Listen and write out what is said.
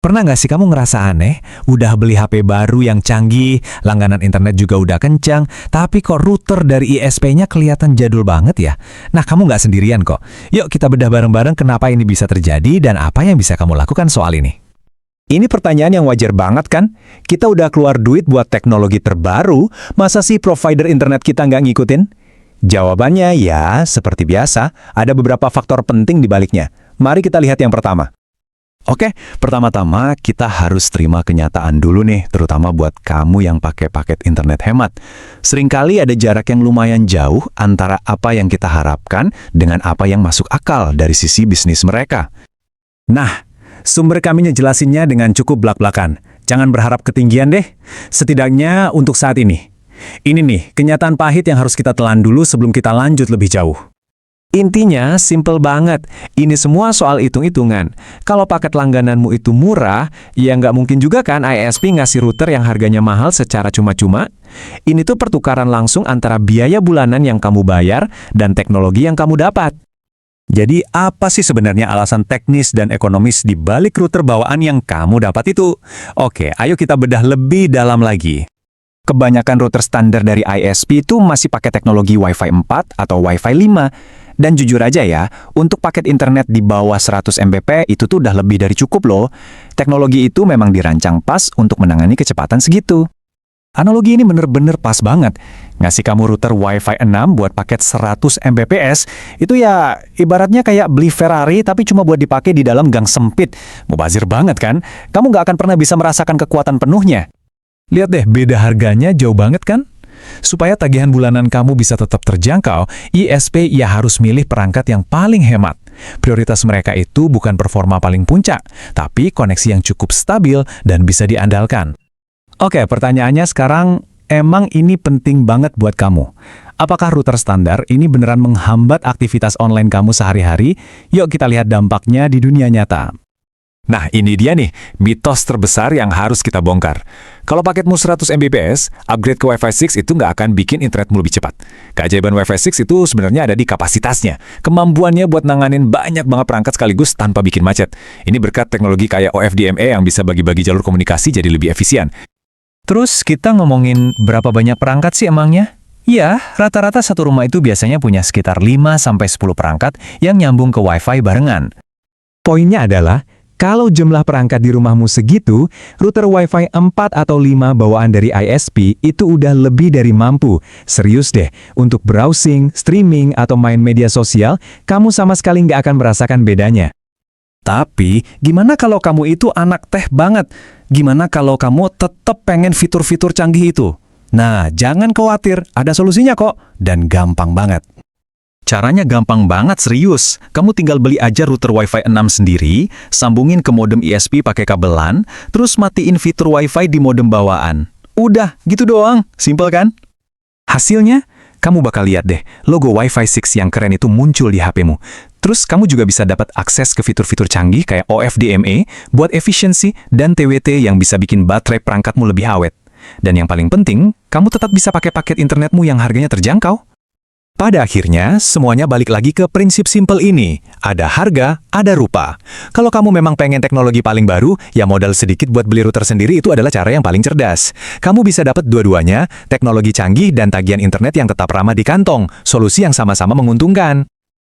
Pernah nggak sih kamu ngerasa aneh? Udah beli HP baru yang canggih, langganan internet juga udah kencang, tapi kok router dari ISP-nya kelihatan jadul banget ya? Nah, kamu nggak sendirian kok. Yuk kita bedah bareng-bareng kenapa ini bisa terjadi dan apa yang bisa kamu lakukan soal ini. Ini pertanyaan yang wajar banget kan? Kita udah keluar duit buat teknologi terbaru, masa sih provider internet kita nggak ngikutin? Jawabannya ya, seperti biasa, ada beberapa faktor penting di baliknya. Mari kita lihat yang pertama. Oke, pertama-tama kita harus terima kenyataan dulu nih, terutama buat kamu yang pakai paket internet hemat. Seringkali ada jarak yang lumayan jauh antara apa yang kita harapkan dengan apa yang masuk akal dari sisi bisnis mereka. Nah, sumber kami ngejelasinnya dengan cukup blak-blakan. Jangan berharap ketinggian deh, setidaknya untuk saat ini. Ini nih, kenyataan pahit yang harus kita telan dulu sebelum kita lanjut lebih jauh. Intinya, simple banget. Ini semua soal hitung-hitungan. Kalau paket langgananmu itu murah, ya nggak mungkin juga kan ISP ngasih router yang harganya mahal secara cuma-cuma. Ini tuh pertukaran langsung antara biaya bulanan yang kamu bayar dan teknologi yang kamu dapat. Jadi apa sih sebenarnya alasan teknis dan ekonomis di balik router bawaan yang kamu dapat itu? Oke, ayo kita bedah lebih dalam lagi. Kebanyakan router standar dari ISP itu masih pakai teknologi Wi-Fi 4 atau Wi-Fi 5. Dan jujur aja ya, untuk paket internet di bawah 100 Mbps itu tuh udah lebih dari cukup loh. Teknologi itu memang dirancang pas untuk menangani kecepatan segitu. Analogi ini bener-bener pas banget. Ngasih kamu router Wi-Fi 6 buat paket 100 Mbps, itu ya ibaratnya kayak beli Ferrari tapi cuma buat dipakai di dalam gang sempit. Mubazir banget kan? Kamu nggak akan pernah bisa merasakan kekuatan penuhnya. Lihat deh, beda harganya jauh banget kan? Supaya tagihan bulanan kamu bisa tetap terjangkau, ISP ya harus milih perangkat yang paling hemat. Prioritas mereka itu bukan performa paling puncak, tapi koneksi yang cukup stabil dan bisa diandalkan. Oke, pertanyaannya sekarang, emang ini penting banget buat kamu? Apakah router standar ini beneran menghambat aktivitas online kamu sehari-hari? Yuk kita lihat dampaknya di dunia nyata. Nah, ini dia nih, mitos terbesar yang harus kita bongkar. Kalau paketmu 100 Mbps, upgrade ke Wi-Fi 6 itu nggak akan bikin internetmu lebih cepat. Keajaiban Wi-Fi 6 itu sebenarnya ada di kapasitasnya. Kemampuannya buat nanganin banyak banget perangkat sekaligus tanpa bikin macet. Ini berkat teknologi kayak OFDMA yang bisa bagi-bagi jalur komunikasi jadi lebih efisien. Terus kita ngomongin berapa banyak perangkat sih emangnya? Ya, rata-rata satu rumah itu biasanya punya sekitar 5-10 perangkat yang nyambung ke Wi-Fi barengan. Poinnya adalah, kalau jumlah perangkat di rumahmu segitu, router Wi-Fi 4 atau 5 bawaan dari ISP itu udah lebih dari mampu. Serius deh, untuk browsing, streaming, atau main media sosial, kamu sama sekali nggak akan merasakan bedanya. Tapi, gimana kalau kamu itu anak teh banget? Gimana kalau kamu tetap pengen fitur-fitur canggih itu? Nah, jangan khawatir, ada solusinya kok, dan gampang banget. Caranya gampang banget, serius. Kamu tinggal beli aja router Wi-Fi 6 sendiri, sambungin ke modem ISP pakai kabelan, terus matiin fitur Wi-Fi di modem bawaan. Udah, gitu doang. Simpel kan? Hasilnya, kamu bakal lihat deh, logo Wi-Fi 6 yang keren itu muncul di HP-mu. Terus kamu juga bisa dapat akses ke fitur-fitur canggih kayak OFDMA buat efisiensi dan TWT yang bisa bikin baterai perangkatmu lebih awet. Dan yang paling penting, kamu tetap bisa pakai paket internetmu yang harganya terjangkau. Pada akhirnya, semuanya balik lagi ke prinsip simpel ini. Ada harga, ada rupa. Kalau kamu memang pengen teknologi paling baru, ya modal sedikit buat beli router sendiri itu adalah cara yang paling cerdas. Kamu bisa dapat dua-duanya, teknologi canggih dan tagihan internet yang tetap ramah di kantong, solusi yang sama-sama menguntungkan.